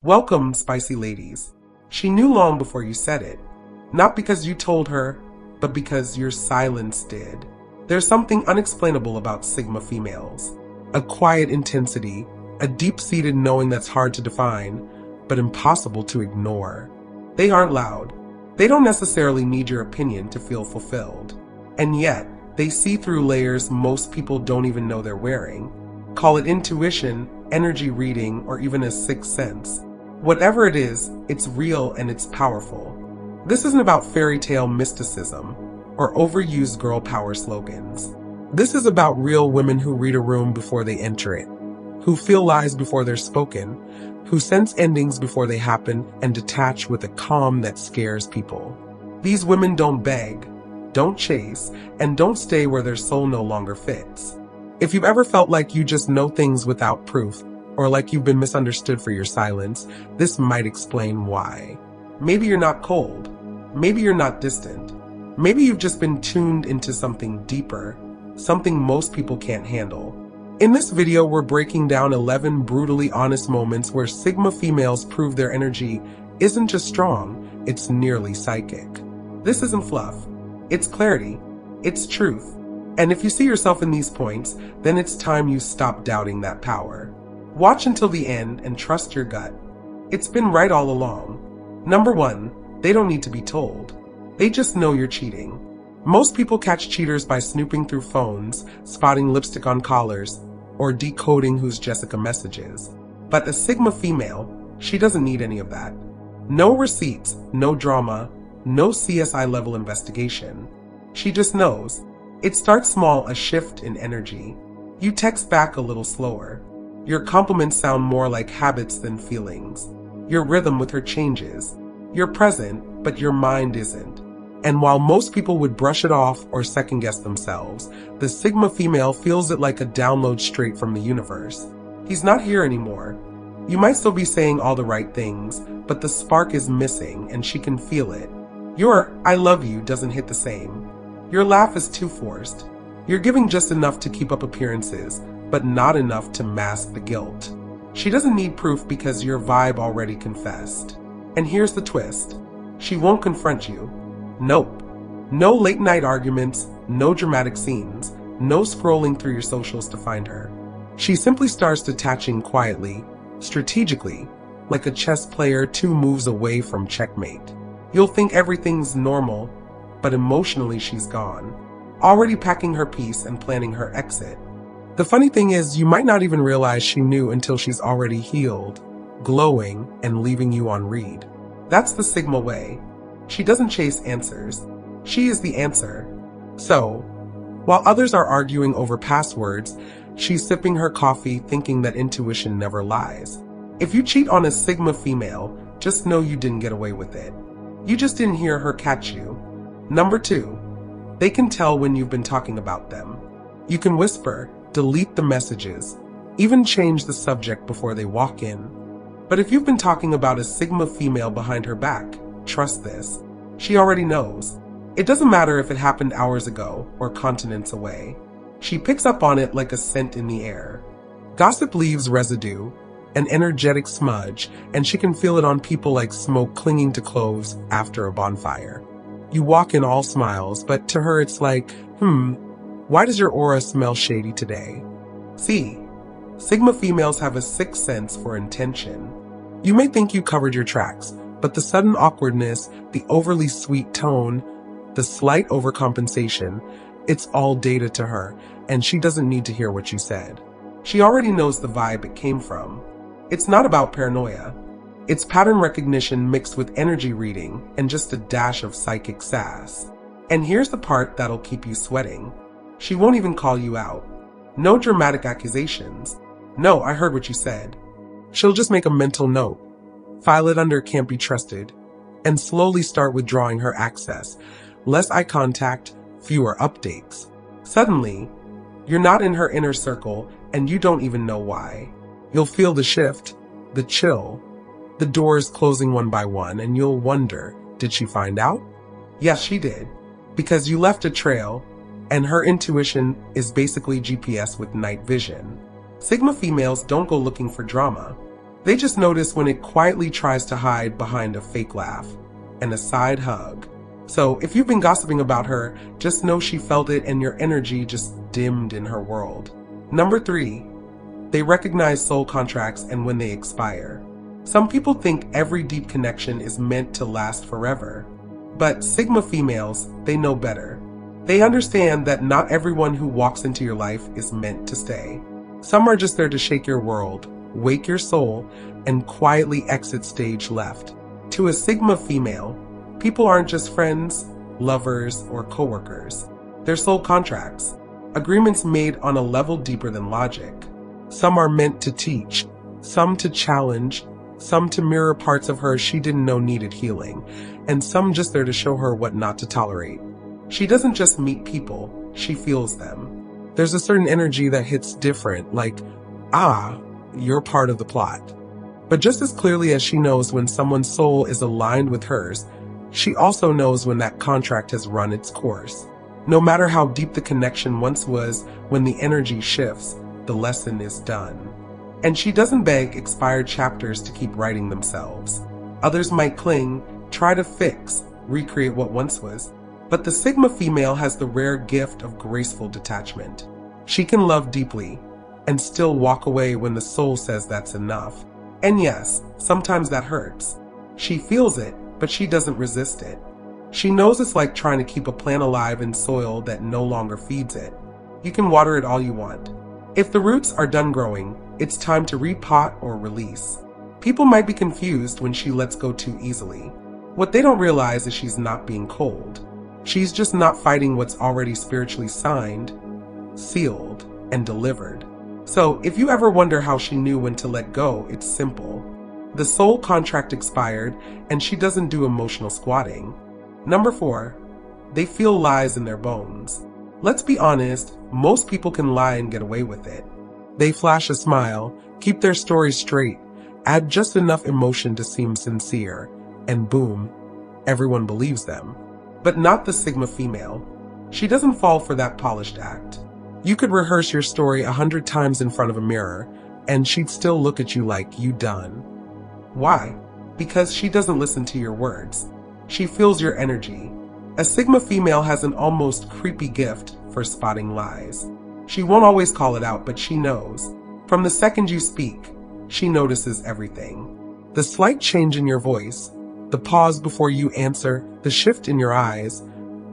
Welcome, spicy ladies. She knew long before you said it. Not because you told her, but because your silence did. There's something unexplainable about Sigma females. A quiet intensity, a deep-seated knowing that's hard to define, but impossible to ignore. They aren't loud. They don't necessarily need your opinion to feel fulfilled. And yet, they see through layers most people don't even know they're wearing. Call it intuition, energy reading, or even a sixth sense. Whatever it is, it's real and it's powerful. This isn't about fairy tale mysticism or overused girl power slogans. This is about real women who read a room before they enter it, who feel lies before they're spoken, who sense endings before they happen and detach with a calm that scares people. These women don't beg, don't chase, and don't stay where their soul no longer fits. If you've ever felt like you just know things without proof, or like you've been misunderstood for your silence, this might explain why. Maybe you're not cold. Maybe you're not distant. Maybe you've just been tuned into something deeper, something most people can't handle. In this video, we're breaking down 11 brutally honest moments where Sigma females prove their energy isn't just strong, it's nearly psychic. This isn't fluff. It's clarity. It's truth. And if you see yourself in these points, then it's time you stop doubting that power. Watch until the end and trust your gut. It's been right all along. Number 1, they don't need to be told. They just know you're cheating. Most people catch cheaters by snooping through phones, spotting lipstick on collars, or decoding whose Jessica message is. But a Sigma female, she doesn't need any of that. No receipts, no drama, no CSI level investigation. She just knows. It starts small, a shift in energy. You text back a little slower. Your compliments sound more like habits than feelings. Your rhythm with her changes. You're present, but your mind isn't. And while most people would brush it off or second-guess themselves, the Sigma female feels it like a download straight from the universe. He's not here anymore. You might still be saying all the right things, but the spark is missing and she can feel it. Your "I love you" doesn't hit the same. Your laugh is too forced. You're giving just enough to keep up appearances, but not enough to mask the guilt. She doesn't need proof because your vibe already confessed. And here's the twist. She won't confront you. Nope. No late night arguments, no dramatic scenes, no scrolling through your socials to find her. She simply starts detaching quietly, strategically, like a chess player 2 moves away from checkmate. You'll think everything's normal, but emotionally she's gone, already packing her piece and planning her exit. The funny thing is, you might not even realize she knew until she's already healed, glowing, and leaving you on read. That's the Sigma way. She doesn't chase answers. She is the answer. So, while others are arguing over passwords, she's sipping her coffee thinking that intuition never lies. If you cheat on a Sigma female, just know you didn't get away with it. You just didn't hear her catch you. Number 2, they can tell when you've been talking about them. You can whisper, delete the messages, even change the subject before they walk in. But if you've been talking about a Sigma female behind her back, trust this. She already knows. It doesn't matter if it happened hours ago or continents away. She picks up on it like a scent in the air. Gossip leaves residue, an energetic smudge, and she can feel it on people like smoke clinging to clothes after a bonfire. You walk in all smiles, but to her it's like, why does your aura smell shady today? See, Sigma females have a sixth sense for intention. You may think you covered your tracks, but the sudden awkwardness, the overly sweet tone, the slight overcompensation, it's all data to her, and she doesn't need to hear what you said. She already knows the vibe it came from. It's not about paranoia. It's pattern recognition mixed with energy reading and just a dash of psychic sass. And here's the part that'll keep you sweating. She won't even call you out. No dramatic accusations. No, I heard what you said. She'll just make a mental note, file it under can't be trusted, and slowly start withdrawing her access. Less eye contact, fewer updates. Suddenly, you're not in her inner circle and you don't even know why. You'll feel the shift, the chill, the doors closing one by one, and you'll wonder, did she find out? Yes, she did, because you left a trail, and her intuition is basically GPS with night vision. Sigma females don't go looking for drama. They just notice when it quietly tries to hide behind a fake laugh and a side hug. So if you've been gossiping about her, just know she felt it and your energy just dimmed in her world. Number 3, they recognize soul contracts and when they expire. Some people think every deep connection is meant to last forever. But Sigma females, they know better. They understand that not everyone who walks into your life is meant to stay. Some are just there to shake your world, wake your soul, and quietly exit stage left. To a Sigma female, people aren't just friends, lovers, or coworkers. They're soul contracts, agreements made on a level deeper than logic. Some are meant to teach, some to challenge, some to mirror parts of her she didn't know needed healing, and some just there to show her what not to tolerate. She doesn't just meet people, she feels them. There's a certain energy that hits different, like, you're part of the plot. But just as clearly as she knows when someone's soul is aligned with hers, she also knows when that contract has run its course. No matter how deep the connection once was, when the energy shifts, the lesson is done. And she doesn't beg expired chapters to keep writing themselves. Others might cling, try to fix, recreate what once was. But the Sigma female has the rare gift of graceful detachment. She can love deeply and still walk away when the soul says that's enough. And yes, sometimes that hurts. She feels it, but she doesn't resist it. She knows it's like trying to keep a plant alive in soil that no longer feeds it. You can water it all you want. If the roots are done growing, it's time to repot or release. People might be confused when she lets go too easily. What they don't realize is she's not being cold. She's just not fighting what's already spiritually signed, sealed, and delivered. So if you ever wonder how she knew when to let go, it's simple. The soul contract expired, and she doesn't do emotional squatting. Number 4, they feel lies in their bones. Let's be honest, most people can lie and get away with it. They flash a smile, keep their story straight, add just enough emotion to seem sincere, and boom, everyone believes them. But not the Sigma female. She doesn't fall for that polished act. You could rehearse your story 100 times in front of a mirror, and she'd still look at you like you done. Why? Because she doesn't listen to your words. She feels your energy. A Sigma female has an almost creepy gift for spotting lies. She won't always call it out, but she knows. From the second you speak, she notices everything. The slight change in your voice, the pause before you answer, the shift in your eyes,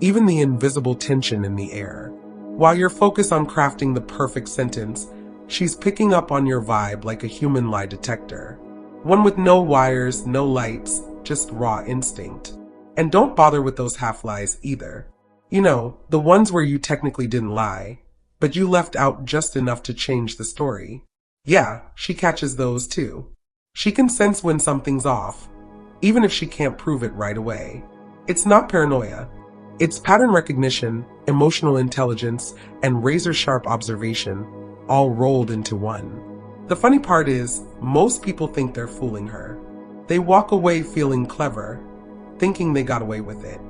even the invisible tension in the air. While you're focused on crafting the perfect sentence, she's picking up on your vibe like a human lie detector. One with no wires, no lights, just raw instinct. And don't bother with those half-lies either. You know, the ones where you technically didn't lie, but you left out just enough to change the story. Yeah, she catches those too. She can sense when something's off, even if she can't prove it right away. It's not paranoia. It's pattern recognition, emotional intelligence, and razor-sharp observation, all rolled into one. The funny part is, most people think they're fooling her. They walk away feeling clever, thinking they got away with it.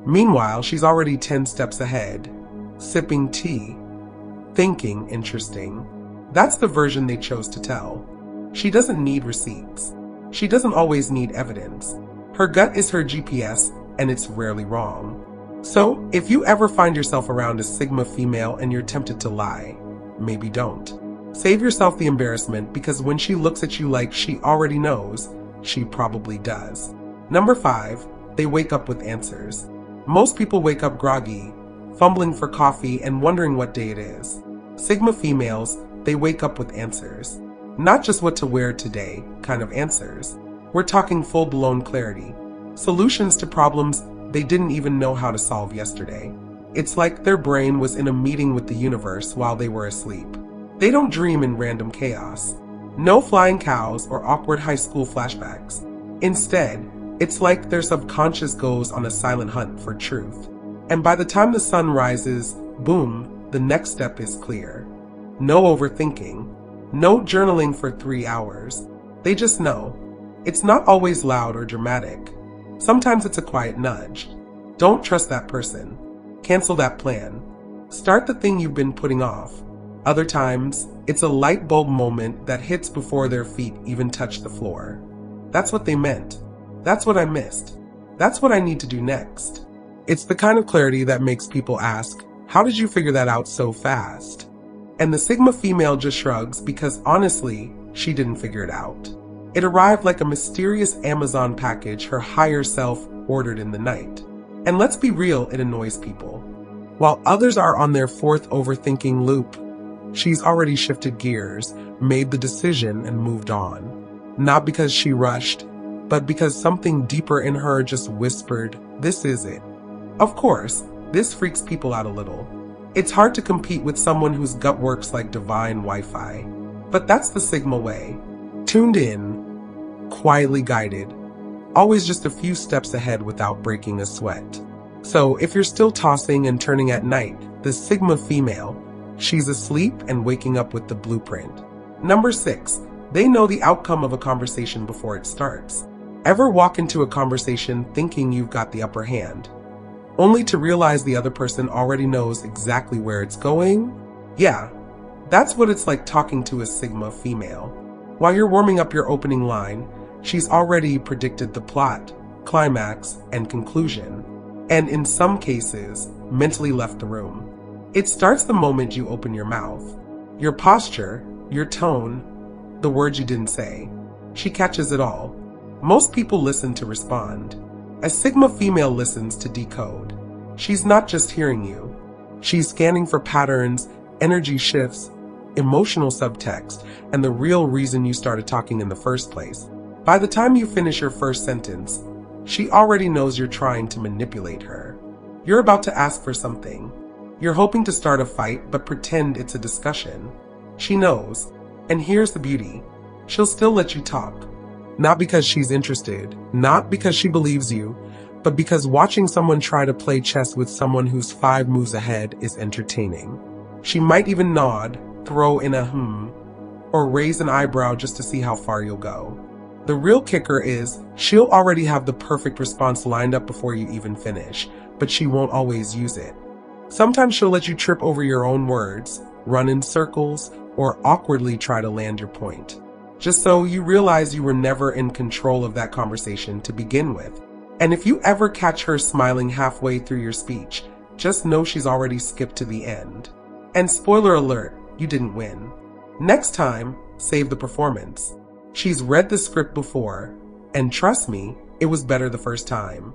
Meanwhile, she's already 10 steps ahead, sipping tea, thinking interesting. That's the version they chose to tell. She doesn't need receipts. She doesn't always need evidence. Her gut is her GPS, and it's rarely wrong. So, if you ever find yourself around a Sigma female and you're tempted to lie, maybe don't. Save yourself the embarrassment, because when she looks at you like she already knows, she probably does. Number 5, they wake up with answers. Most people wake up groggy, fumbling for coffee and wondering what day it is. Sigma females, they wake up with answers. Not just what to wear today kind of answers. We're talking full-blown clarity. Solutions to problems they didn't even know how to solve yesterday. It's like their brain was in a meeting with the universe while they were asleep. They don't dream in random chaos. No flying cows or awkward high school flashbacks. Instead, it's like their subconscious goes on a silent hunt for truth. And by the time the sun rises, boom, the next step is clear. No overthinking. No journaling for 3 hours. They just know. It's not always loud or dramatic. Sometimes it's a quiet nudge. Don't trust that person. Cancel that plan. Start the thing you've been putting off. Other times, it's a light bulb moment that hits before their feet even touch the floor. That's what they meant. That's what I missed. That's what I need to do next. It's the kind of clarity that makes people ask, how did you figure that out so fast? And the Sigma female just shrugs because honestly, she didn't figure it out. It arrived like a mysterious Amazon package her higher self ordered in the night. And let's be real, it annoys people. While others are on their fourth overthinking loop, she's already shifted gears, made the decision, and moved on. Not because she rushed, but because something deeper in her just whispered, this is it. Of course, this freaks people out a little. It's hard to compete with someone whose gut works like divine Wi-Fi. But that's the Sigma way. Tuned in, quietly guided, always just a few steps ahead without breaking a sweat. So if you're still tossing and turning at night, the Sigma female, she's asleep and waking up with the blueprint. Number 6, they know the outcome of a conversation before it starts. Ever walk into a conversation thinking you've got the upper hand, only to realize the other person already knows exactly where it's going? Yeah, that's what it's like talking to a Sigma female. While you're warming up your opening line, she's already predicted the plot, climax, and conclusion, and in some cases, mentally left the room. It starts the moment you open your mouth. Your posture, your tone, the words you didn't say. She catches it all. Most people listen to respond. A Sigma female listens to decode. She's not just hearing you. She's scanning for patterns, energy shifts, emotional subtext, and the real reason you started talking in the first place. By the time you finish your first sentence, she already knows you're trying to manipulate her. You're about to ask for something. You're hoping to start a fight, but pretend it's a discussion. She knows, and here's the beauty. She'll still let you talk. Not because she's interested, not because she believes you, but because watching someone try to play chess with someone who's 5 moves ahead is entertaining. She might even nod, throw in a or raise an eyebrow just to see how far you'll go. The real kicker is, she'll already have the perfect response lined up before you even finish, but she won't always use it. Sometimes she'll let you trip over your own words, run in circles, or awkwardly try to land your point, just so you realize you were never in control of that conversation to begin with. And if you ever catch her smiling halfway through your speech, just know she's already skipped to the end. And spoiler alert, you didn't win. Next time, save the performance. She's read the script before, and trust me, it was better the first time.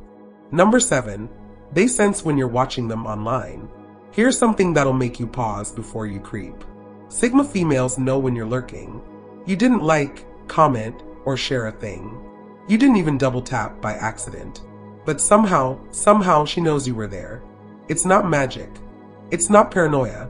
Number 7, they sense when you're watching them online. Here's something that'll make you pause before you creep. Sigma females know when you're lurking. You didn't like, comment, or share a thing. You didn't even double tap by accident. But somehow she knows you were there. It's not magic. It's not paranoia.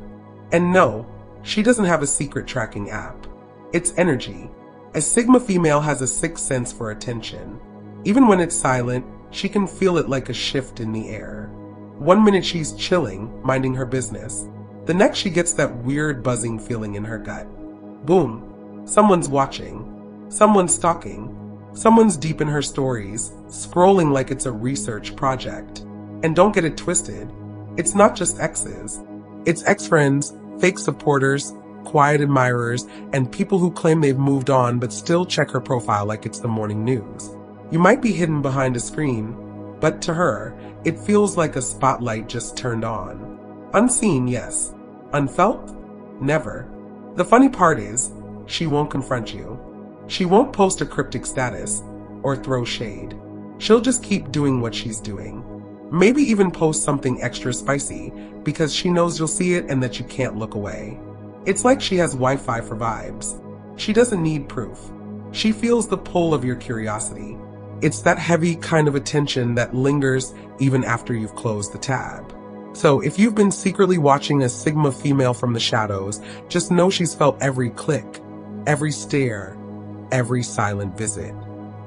And no, she doesn't have a secret tracking app. It's energy. A Sigma female has a sixth sense for attention. Even when it's silent, she can feel it like a shift in the air. One minute she's chilling, minding her business. The next she gets that weird buzzing feeling in her gut. Boom. Someone's watching. Someone's stalking. Someone's deep in her stories, scrolling like it's a research project. And don't get it twisted. It's not just exes. It's ex-friends, fake supporters, quiet admirers, and people who claim they've moved on but still check her profile like it's the morning news. You might be hidden behind a screen, but to her, it feels like a spotlight just turned on. Unseen, yes. Unfelt? Never. The funny part is, she won't confront you. She won't post a cryptic status or throw shade. She'll just keep doing what she's doing. Maybe even post something extra spicy because she knows you'll see it and that you can't look away. It's like she has Wi-Fi for vibes. She doesn't need proof. She feels the pull of your curiosity. It's that heavy kind of attention that lingers even after you've closed the tab. So if you've been secretly watching a Sigma female from the shadows, just know she's felt every click, every stare, every silent visit.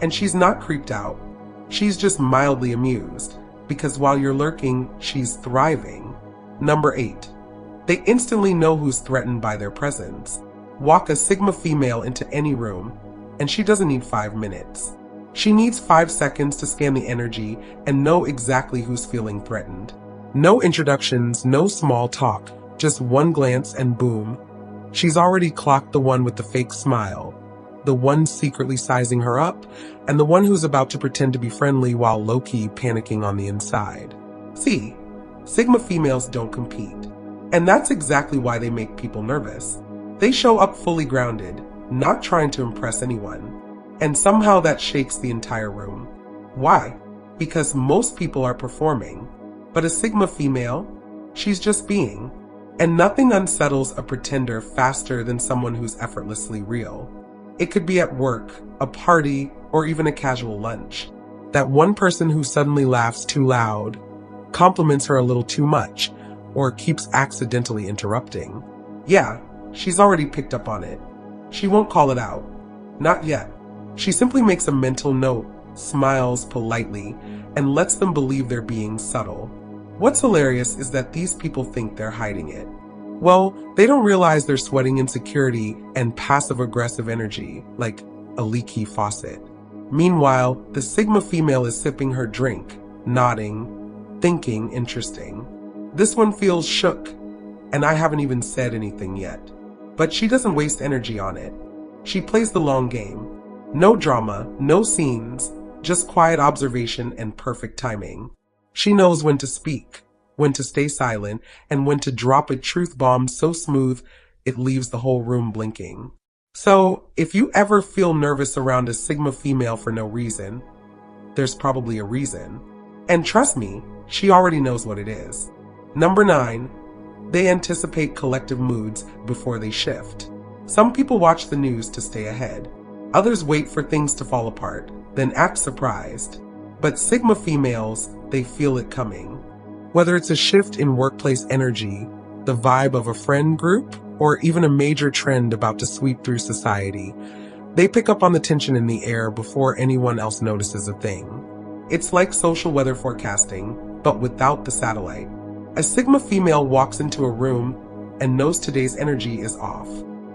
And she's not creeped out. She's just mildly amused, because while you're lurking, she's thriving. Number 8. They instantly know who's threatened by their presence. Walk a Sigma female into any room, and she doesn't need 5 minutes. She needs 5 seconds to scan the energy and know exactly who's feeling threatened. No introductions, no small talk, just one glance and boom, She's already clocked the one with the fake smile, the one secretly sizing her up, and the one who's about to pretend to be friendly while low-key panicking on the inside. See, Sigma females don't compete. And that's exactly why they make people nervous. They show up fully grounded, not trying to impress anyone. And somehow that shakes the entire room. Why? Because most people are performing. But a Sigma female, she's just being. And nothing unsettles a pretender faster than someone who's effortlessly real. It could be at work, a party, or even a casual lunch. That one person who suddenly laughs too loud, compliments her a little too much, or keeps accidentally interrupting. Yeah, she's already picked up on it. She won't call it out. Not yet. She simply makes a mental note, smiles politely, and lets them believe they're being subtle. What's hilarious is that these people think they're hiding it. Well, they don't realize they're sweating insecurity and passive-aggressive energy, like a leaky faucet. Meanwhile, the Sigma female is sipping her drink, nodding, thinking interesting. This one feels shook, and I haven't even said anything yet. But she doesn't waste energy on it. She plays the long game. No drama, no scenes, just quiet observation and perfect timing. She knows when to speak, when to stay silent, and when to drop a truth bomb so smooth it leaves the whole room blinking. So, if you ever feel nervous around a Sigma female for no reason, there's probably a reason. And trust me, she already knows what it is. Number 9, they anticipate collective moods before they shift. Some people watch the news to stay ahead. Others wait for things to fall apart, then act surprised. But Sigma females, they feel it coming. Whether it's a shift in workplace energy, the vibe of a friend group, or even a major trend about to sweep through society, they pick up on the tension in the air before anyone else notices a thing. It's like social weather forecasting, but without the satellite. A Sigma female walks into a room and knows today's energy is off.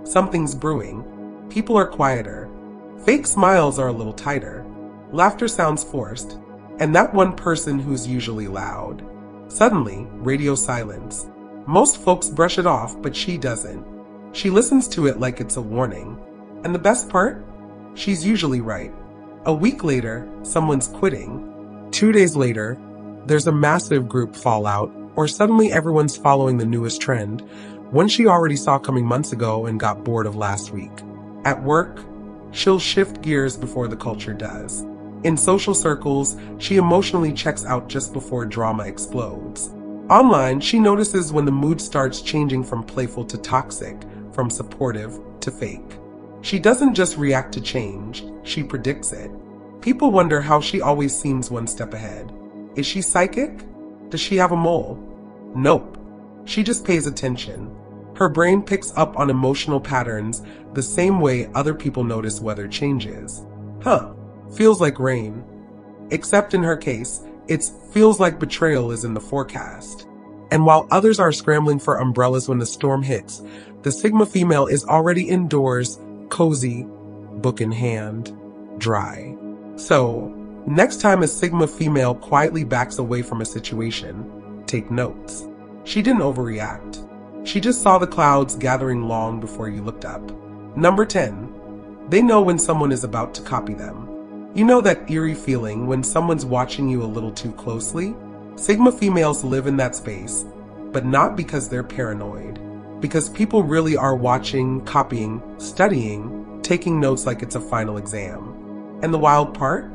Something's brewing. People are quieter. Fake smiles are a little tighter. Laughter sounds forced. And that one person who's usually loud. Suddenly, radio silence. Most folks brush it off, but she doesn't. She listens to it like it's a warning. And the best part? She's usually right. A week later, someone's quitting. 2 days later, there's a massive group fallout, or suddenly everyone's following the newest trend, one she already saw coming months ago and got bored of last week. At work, she'll shift gears before the culture does. In social circles, she emotionally checks out just before drama explodes. Online, she notices when the mood starts changing from playful to toxic, from supportive to fake. She doesn't just react to change, she predicts it. People wonder how she always seems one step ahead. Is she psychic? Does she have a mole? Nope. She just pays attention. Her brain picks up on emotional patterns the same way other people notice weather changes. Feels like rain. Except in her case, it feels like betrayal is in the forecast. And while others are scrambling for umbrellas when the storm hits, the Sigma female is already indoors, cozy, book in hand, dry. So, next time a Sigma female quietly backs away from a situation, take notes. She didn't overreact. She just saw the clouds gathering long before you looked up. Number 10. They know when someone is about to copy them. You know that eerie feeling when someone's watching you a little too closely? Sigma females live in that space, but not because they're paranoid. Because people really are watching, copying, studying, taking notes like it's a final exam. And the wild part?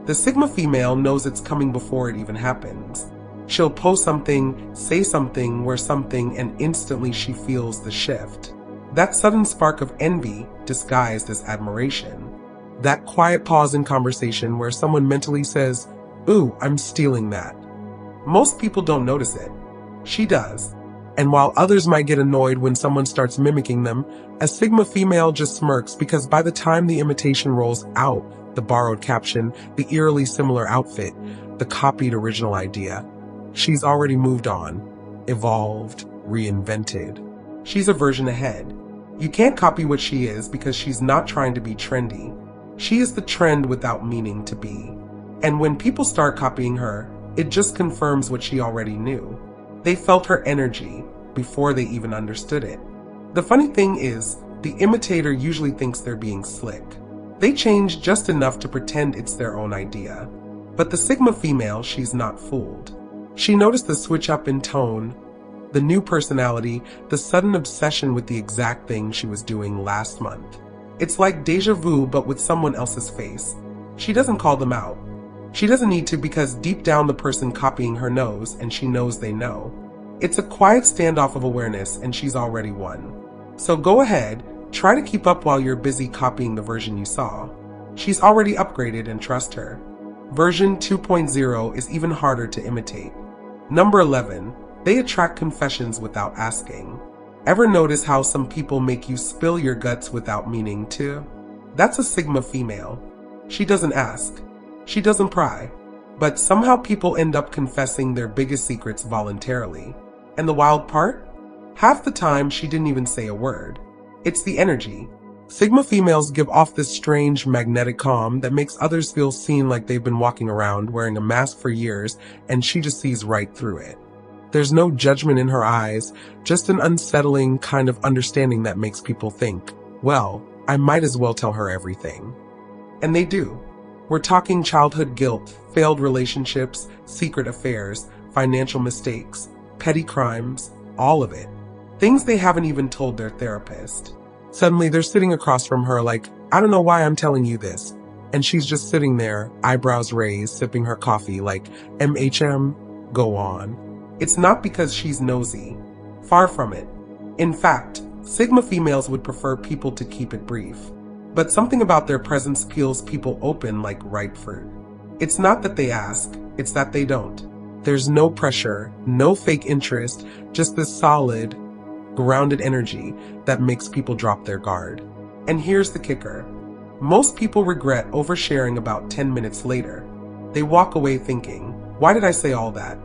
The Sigma female knows it's coming before it even happens. She'll post something, say something, wear something, and instantly she feels the shift. That sudden spark of envy disguised as admiration. That quiet pause in conversation where someone mentally says, "Ooh, I'm stealing that." Most people don't notice it. She does. And while others might get annoyed when someone starts mimicking them, a Sigma female just smirks because by the time the imitation rolls out, the borrowed caption, the eerily similar outfit, the copied original idea, she's already moved on, evolved, reinvented. She's a version ahead. You can't copy what she is because she's not trying to be trendy. She is the trend without meaning to be. And when people start copying her, it just confirms what she already knew. They felt her energy before they even understood it. The funny thing is, the imitator usually thinks they're being slick. They change just enough to pretend it's their own idea. But the Sigma female, she's not fooled. She noticed the switch up in tone, the new personality, the sudden obsession with the exact thing she was doing last month. It's like deja vu, but with someone else's face. She doesn't call them out. She doesn't need to, because deep down the person copying her knows, and she knows they know. It's a quiet standoff of awareness, and she's already won. So go ahead, try to keep up while you're busy copying the version you saw. She's already upgraded, and trust her. Version 2.0 is even harder to imitate. Number 11. They attract confessions without asking. Ever notice how some people make you spill your guts without meaning to? That's a Sigma female. She doesn't ask. She doesn't pry. But somehow people end up confessing their biggest secrets voluntarily. And the wild part? Half the time she didn't even say a word. It's the energy. Sigma females give off this strange magnetic calm that makes others feel seen, like they've been walking around wearing a mask for years and she just sees right through it. There's no judgment in her eyes, just an unsettling kind of understanding that makes people think, well, I might as well tell her everything. And they do. We're talking childhood guilt, failed relationships, secret affairs, financial mistakes, petty crimes, all of it. Things they haven't even told their therapist. Suddenly they're sitting across from her like, I don't know why I'm telling you this. And she's just sitting there, eyebrows raised, sipping her coffee like, MHM, go on. It's not because she's nosy. Far from it. In fact, Sigma females would prefer people to keep it brief. But something about their presence peels people open like ripe fruit. It's not that they ask, it's that they don't. There's no pressure, no fake interest, just this solid, grounded energy that makes people drop their guard. And here's the kicker. Most people regret oversharing about 10 minutes later. They walk away thinking, why did I say all that?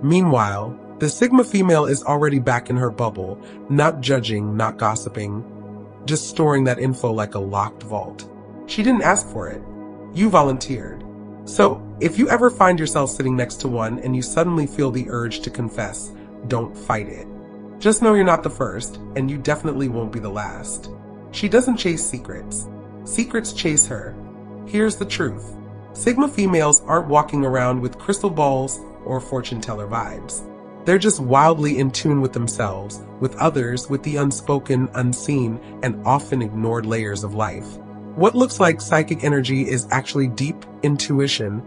Meanwhile, the Sigma female is already back in her bubble, not judging, not gossiping, just storing that info like a locked vault. She didn't ask for it. You volunteered. So, if you ever find yourself sitting next to one and you suddenly feel the urge to confess, don't fight it. Just know you're not the first, and you definitely won't be the last. She doesn't chase secrets. Secrets chase her. Here's the truth. Sigma females aren't walking around with crystal balls or fortune teller vibes. They're just wildly in tune with themselves, with others, with the unspoken, unseen, and often ignored layers of life. What looks like psychic energy is actually deep intuition,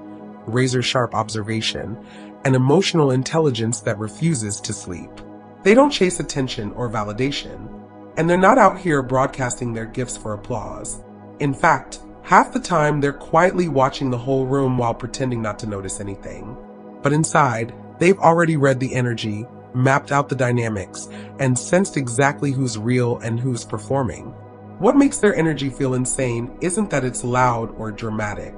razor-sharp observation, and emotional intelligence that refuses to sleep. They don't chase attention or validation, and they're not out here broadcasting their gifts for applause. In fact, half the time they're quietly watching the whole room while pretending not to notice anything. But inside, they've already read the energy, mapped out the dynamics, and sensed exactly who's real and who's performing. What makes their energy feel insane isn't that it's loud or dramatic.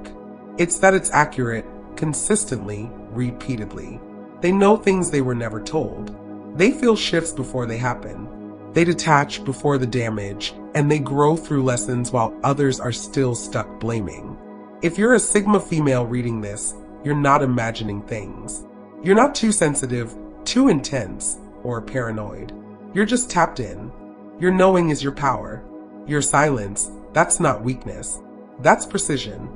It's that it's accurate, consistently, repeatedly. They know things they were never told. They feel shifts before they happen. They detach before the damage, and they grow through lessons while others are still stuck blaming. If you're a Sigma female reading this, you're not imagining things. You're not too sensitive, too intense, or paranoid. You're just tapped in. Your knowing is your power. Your silence, that's not weakness. That's precision.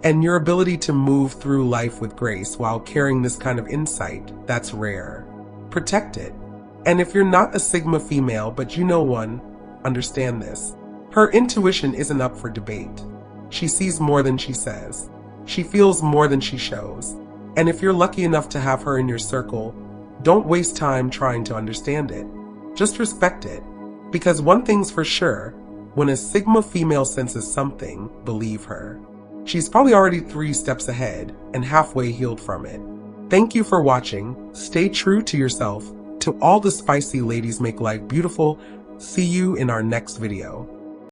And your ability to move through life with grace while carrying this kind of insight, that's rare. Protect it. And if you're not a Sigma female, but you know one, understand this. Her intuition isn't up for debate. She sees more than she says. She feels more than she shows. And if you're lucky enough to have her in your circle, don't waste time trying to understand it. Just respect it. Because one thing's for sure, when a Sigma female senses something, believe her. She's probably already 3 steps ahead and halfway healed from it. Thank you for watching. Stay true to yourself. To all the spicy ladies make life beautiful. See you in our next video.